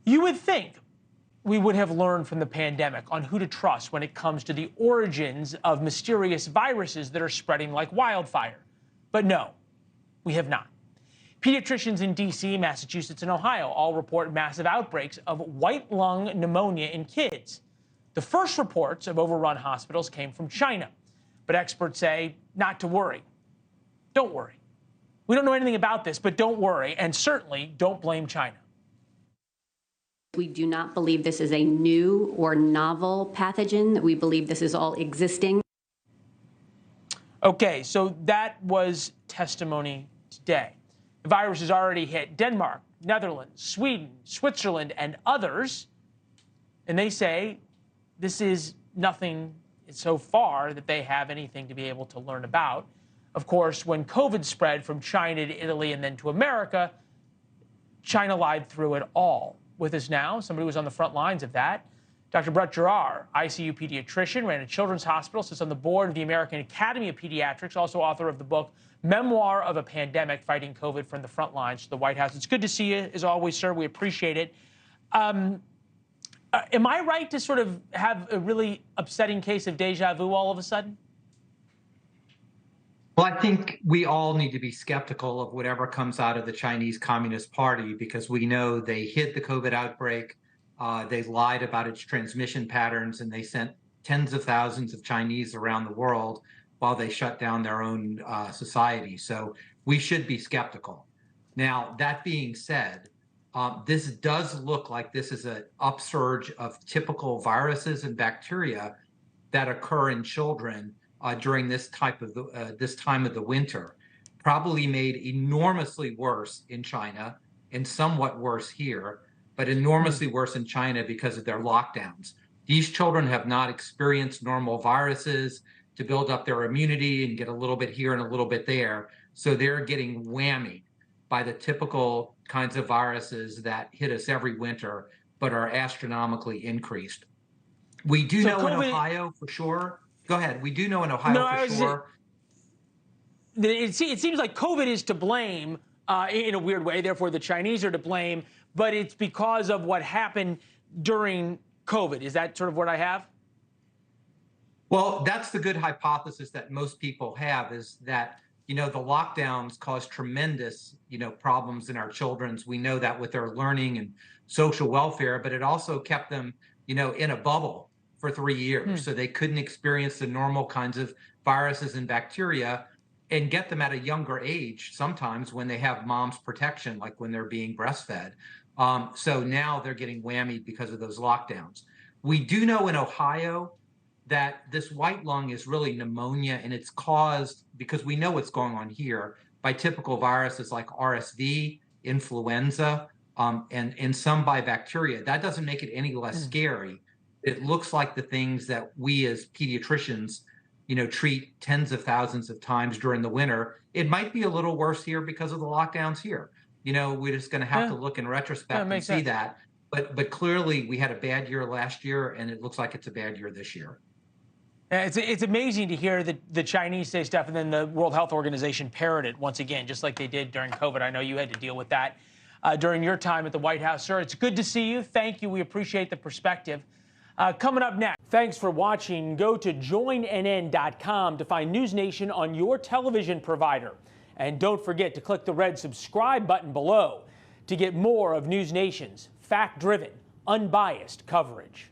You would think we would have learned from the pandemic on who to trust when it comes to the origins of mysterious viruses that are spreading like wildfire. But no, we have not. Pediatricians in D.C., Massachusetts, and Ohio all report massive outbreaks of white lung pneumonia in kids. The first reports of overrun hospitals came from China, but experts say not to worry. Don't worry. We don't know anything about this, but don't worry, and certainly don't blame China. We do not believe this is a new or novel pathogen. We believe this is all existing. Okay, so that was testimony today. The virus has already hit Denmark, Netherlands, Sweden, Switzerland, and others. And they say this is nothing so far that they have anything to be able to learn about. Of course, when COVID spread from China to Italy and then to America, China lied through it all. With us now, somebody who was on the front lines of that, Dr. Giroir, ICU pediatrician, ran a children's hospital, sits on the board of the American Academy of Pediatrics, also author of the book Memoir of a Pandemic, Fighting COVID from the Front Lines to the White House. It's good to see you, as always, sir. We appreciate it. Am I right to sort of have a really upsetting case of deja vu all of a sudden? Well, I think we all need to be skeptical of whatever comes out of the Chinese Communist Party, because we know they hid the COVID outbreak, they lied about its transmission patterns, and they sent tens of thousands of Chinese around the world while they shut down their own society. So we should be skeptical. Now, that being said, this does look like this is an upsurge of typical viruses and bacteria that occur in children during this time of the winter, probably made enormously worse in China and somewhat worse here, but enormously worse in China because of their lockdowns. These children have not experienced normal viruses to build up their immunity and get a little bit here and a little bit there. So they're getting whammied by the typical kinds of viruses that hit us every winter, but are astronomically increased. We do know in Ohio for sure. Go ahead. We do know in Ohio for sure. It seems like COVID is to blame in a weird way. Therefore, the Chinese are to blame, but it's because of what happened during COVID. Is that sort of what I have? Well, that's the good hypothesis that most people have, is that, the lockdowns caused tremendous, problems in our children's. We know that with their learning and social welfare, but it also kept them, in a bubble for 3 years. So they couldn't experience the normal kinds of viruses and bacteria and get them at a younger age, sometimes when they have mom's protection, like when they're being breastfed. So now they're getting whammied because of those lockdowns. We do know in Ohio that this white lung is really pneumonia, and it's caused, because we know what's going on here, by typical viruses like RSV, influenza, and some by bacteria. That doesn't make it any less scary. It looks like the things that we as pediatricians, treat tens of thousands of times during the winter. It might be a little worse here because of the lockdowns here. We're just going to have to look in retrospect and see that. But clearly we had a bad year last year, and it looks like it's a bad year this year. It's amazing to hear that the Chinese say stuff and then the World Health Organization parrot it once again, just like they did during COVID. I know you had to deal with that during your time at the White House. Sir, it's good to see you. Thank you. We appreciate the perspective. Coming up next, thanks for watching. Go to joinnn.com to find NewsNation on your television provider. And don't forget to click the red subscribe button below to get more of NewsNation's fact-driven, unbiased coverage.